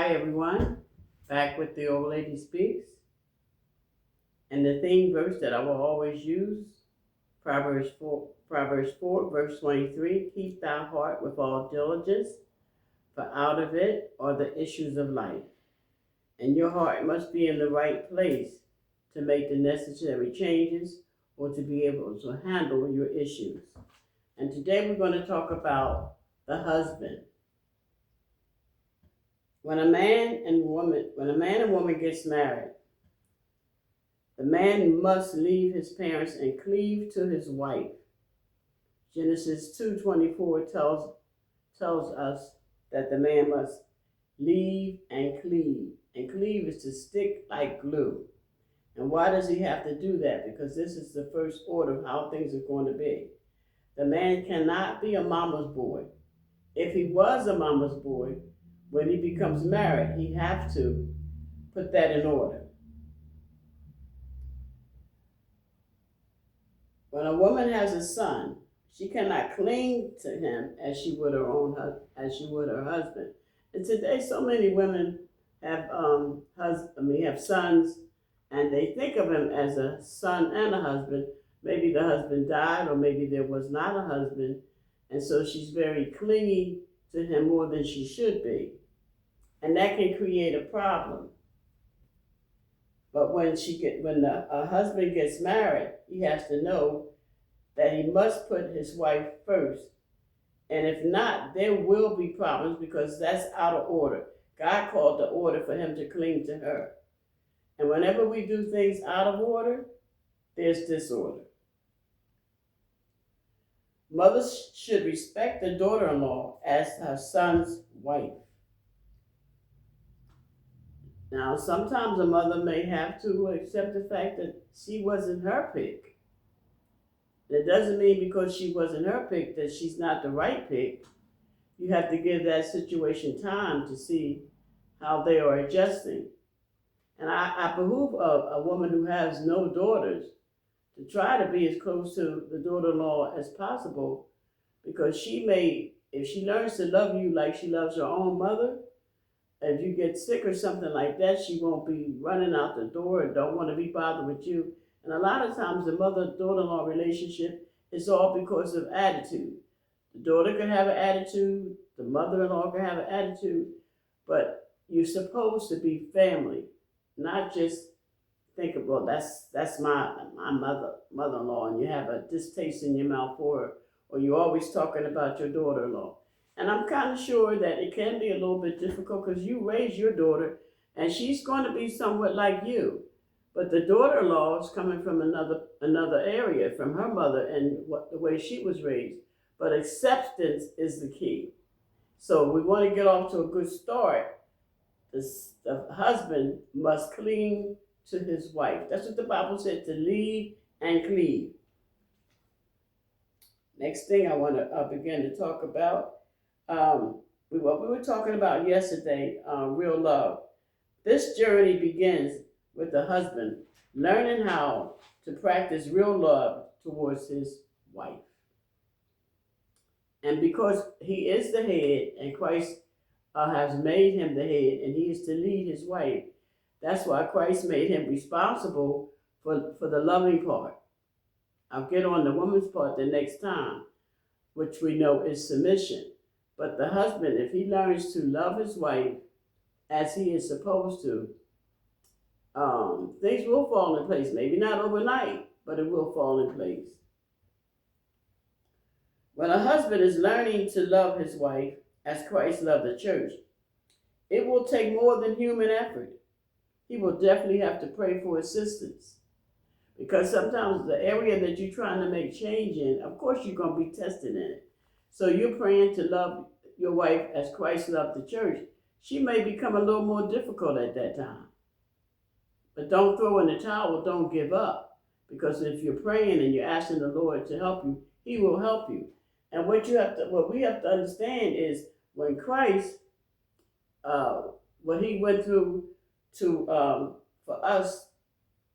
Hi everyone, back with the Old Lady Speaks. And the theme verse that I will always use, Proverbs 4, verse 23, keep thy heart with all diligence, for out of it are the issues of life. And your heart must be in the right place to make the necessary changes or to be able to handle your issues. And today we're going to talk about the husband. When a man and woman gets married, the man must leave his parents and cleave to his wife. Genesis 2:24 tells us that the man must leave and cleave. And cleave is to stick like glue. And why does he have to do that? Because this is the first order of how things are going to be. The man cannot be a mama's boy. If he was a mama's boy, when he becomes married, he have to put that in order. When a woman has a son, she cannot cling to him as she would her husband. And today, so many women have have sons, and they think of him as a son and a husband. Maybe the husband died, or maybe there was not a husband, and so she's very clingy to him more than she should be, and that can create a problem. But when a husband gets married, he has to know that he must put his wife first. And if not, there will be problems because that's out of order. God called the order for him to cling to her. And whenever we do things out of order, there's disorder. Mothers should respect the daughter-in-law as her son's wife. Now, sometimes a mother may have to accept the fact that she wasn't her pick. That doesn't mean because she wasn't her pick that she's not the right pick. You have to give that situation time to see how they are adjusting. And I behoove a woman who has no daughters to try to be as close to the daughter-in-law as possible, because if she learns to love you like she loves her own mother, if you get sick or something like that, she won't be running out the door and don't want to be bothered with you. And a lot of times the mother-daughter-in-law relationship is all because of attitude. The daughter can have an attitude, the mother-in-law can have an attitude, but you're supposed to be family, not just think of, well, that's my mother-in-law, and you have a distaste in your mouth for her, or you're always talking about your daughter-in-law. And I'm kind of sure that it can be a little bit difficult because you raise your daughter, and she's going to be somewhat like you. But the daughter-in-law is coming from another area, from her mother and the way she was raised. But acceptance is the key. So we want to get off to a good start. The husband must cling to his wife. That's what the Bible said, to leave and cleave. Next thing I want to begin to talk about, what we were talking about yesterday, real love. This journey begins with the husband learning how to practice real love towards his wife. And because he is the head and Christ has made him the head and he is to lead his wife, that's why Christ made him responsible for the loving part. I'll get on the woman's part the next time, which we know is submission. But the husband, if he learns to love his wife as he is supposed to, things will fall in place. Maybe not overnight, but it will fall in place. When a husband is learning to love his wife as Christ loved the church, it will take more than human effort. He will definitely have to pray for assistance. Because sometimes the area that you're trying to make change in, of course you're going to be tested in it. So you're praying to love your wife as Christ loved the church. She may become a little more difficult at that time. But don't throw in the towel, don't give up. Because if you're praying and you're asking the Lord to help you, he will help you. And what we have to understand is when Christ, what he went through for us,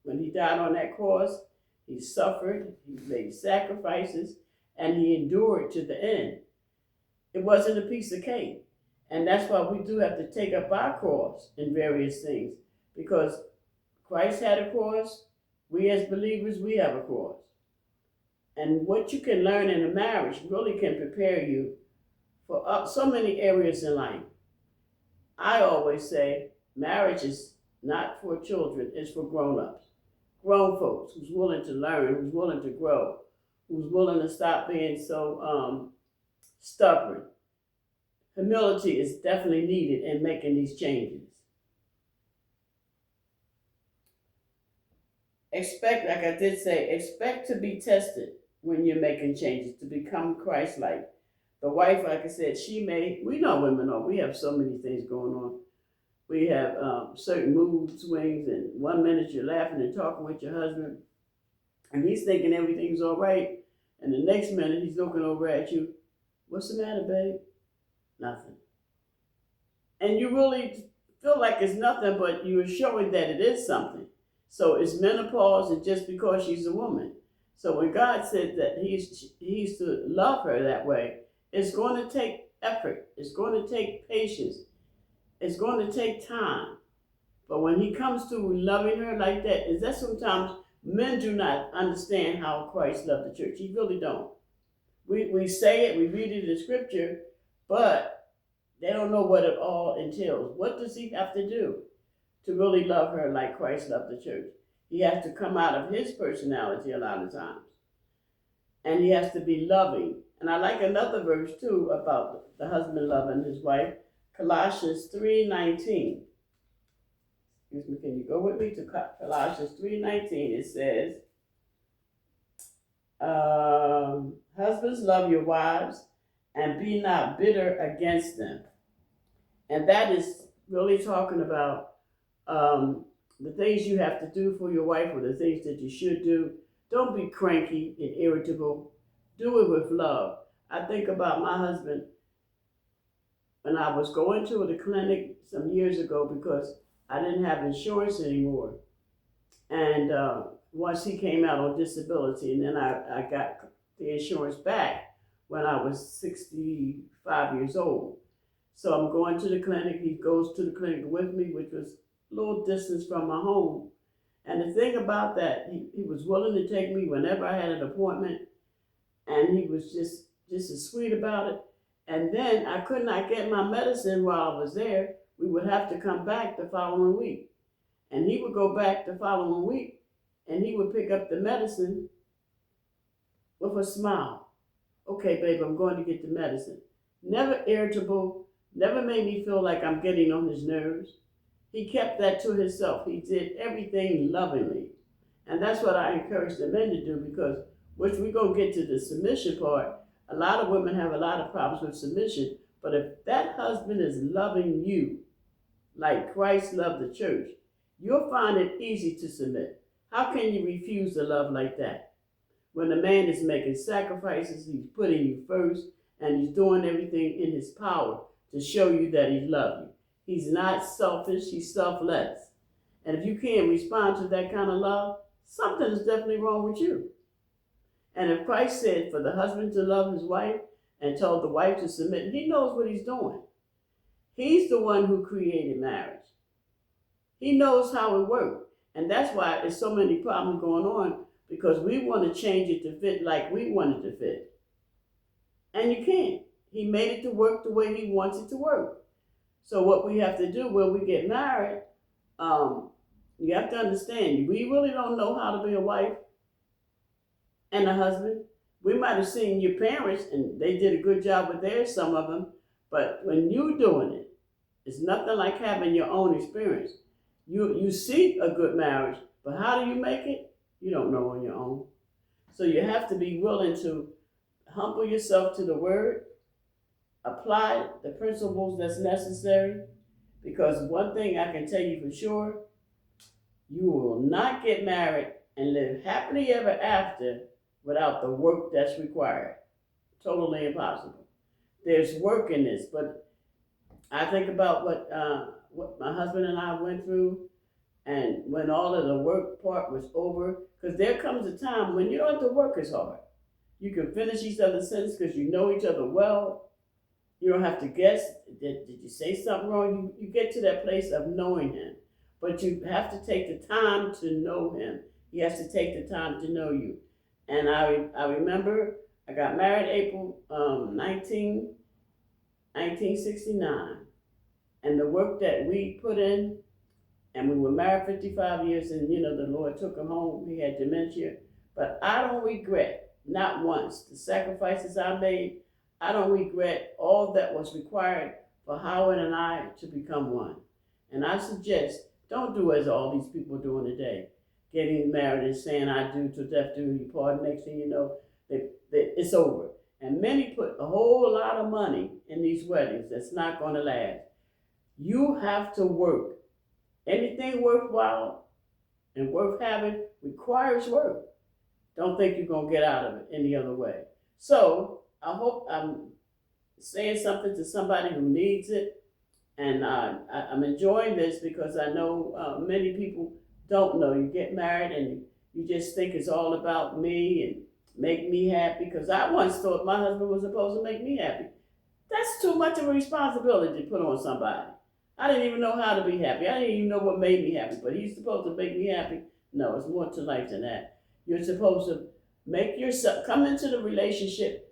when he died on that cross, he suffered, he made sacrifices, and he endured to the end. It wasn't a piece of cake. And that's why we do have to take up our cross in various things. Because Christ had a cross, we as believers, we have a cross. And what you can learn in a marriage really can prepare you for so many areas in life. I always say marriage is not for children, it's for grown-ups. Grown folks who's willing to learn, who's willing to grow, who's willing to stop being so stubborn. Humility is definitely needed in making these changes. Expect, like I did say, expect to be tested when you're making changes to become Christ-like. The wife, like I said, we know women are, we have so many things going on. We have certain mood swings, and 1 minute you're laughing and talking with your husband, and he's thinking everything's all right, and the next minute he's looking over at you, what's the matter, babe? Nothing. And you really feel like it's nothing, but you're showing that it is something. So it's menopause, and just because she's a woman. So when God said that he's to love her that way, it's going to take effort. It's going to take patience. It's going to take time. But when he comes to loving her like that, is that sometimes men do not understand how Christ loved the church. He really don't. We say it, we read it in scripture, but they don't know what it all entails. What does he have to do to really love her like Christ loved the church? He has to come out of his personality a lot of times. And he has to be loving. And I like another verse too about the husband loving his wife. Colossians 3:19. Excuse me, can you go with me to Colossians 3:19? It says, husbands, love your wives and be not bitter against them. And that is really talking about the things you have to do for your wife, or the things that you should do. Don't be cranky and irritable. Do it with love. I think about my husband when I was going to the clinic some years ago because I didn't have insurance anymore. And once he came out on disability, and then I got the insurance back when I was 65 years old. So I'm going to the clinic. He goes to the clinic with me, which was a little distance from my home. And the thing about that, he was willing to take me whenever I had an appointment, and he was just as sweet about it. And then I could not get my medicine while I was there. We would have to come back the following week. And he would go back the following week, and he would pick up the medicine with a smile. Okay, babe, I'm going to get the medicine. Never irritable, never made me feel like I'm getting on his nerves. He kept that to himself. He did everything lovingly. And that's what I encourage the men to do, because which we're going to get to the submission part. A lot of women have a lot of problems with submission. But if that husband is loving you like Christ loved the church, you'll find it easy to submit. How can you refuse to love like that? When the man is making sacrifices, he's putting you first, and he's doing everything in his power to show you that he loves you. He's not selfish, he's selfless. And if you can't respond to that kind of love, something is definitely wrong with you. And if Christ said for the husband to love his wife and told the wife to submit, he knows what he's doing. He's the one who created marriage. He knows how it works. And that's why there's so many problems going on, because we want to change it to fit like we want it to fit. And you can't. He made it to work the way he wants it to work. So what we have to do when we get married, you have to understand, we really don't know how to be a wife and a husband. We might have seen your parents, and they did a good job with theirs, some of them. But when you're doing it, it's nothing like having your own experience. You see a good marriage, but how do you make it? You don't know on your own. So you have to be willing to humble yourself to the word, apply the principles that's necessary, because one thing I can tell you for sure, you will not get married and live happily ever after without the work that's required. Totally impossible. There's work in this, but I think about what my husband and I went through, and when all of the work part was over, because there comes a time when you don't have to work as hard. You can finish each other's sentences because you know each other well, You don't have to guess. Did you say something wrong? You get to that place of knowing him. But you have to take the time to know him. He has to take the time to know you. And I remember I got married April 1969. And the work that we put in, and we were married 55 years, and the Lord took him home. He had dementia. But I don't regret, not once, the sacrifices I made. I don't regret all that was required for Howard and I to become one. And I suggest, don't do as all these people are doing today, getting married and saying, I do till death do you part. Next thing you know, it's over. And many put a whole lot of money in these weddings that's not going to last. You have to work. Anything worthwhile and worth having requires work. Don't think you're going to get out of it any other way. So I hope I'm saying something to somebody who needs it. And I'm enjoying this because I know many people don't know. You get married and you just think it's all about me and make me happy. Because I once thought my husband was supposed to make me happy. That's too much of a responsibility to put on somebody. I didn't even know how to be happy. I didn't even know what made me happy. But he's supposed to make me happy. No, it's more to life than that. You're supposed to make yourself come into the relationship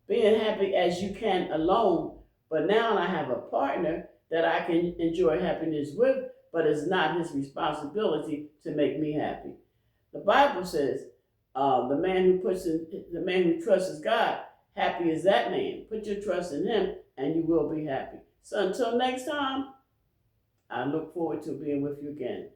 being happy as you can alone. But now I have a partner that I can enjoy happiness with, but it's not his responsibility to make me happy. The Bible says, the man who trusts God, happy is that man. Put your trust in him, and you will be happy. So until next time, I look forward to being with you again.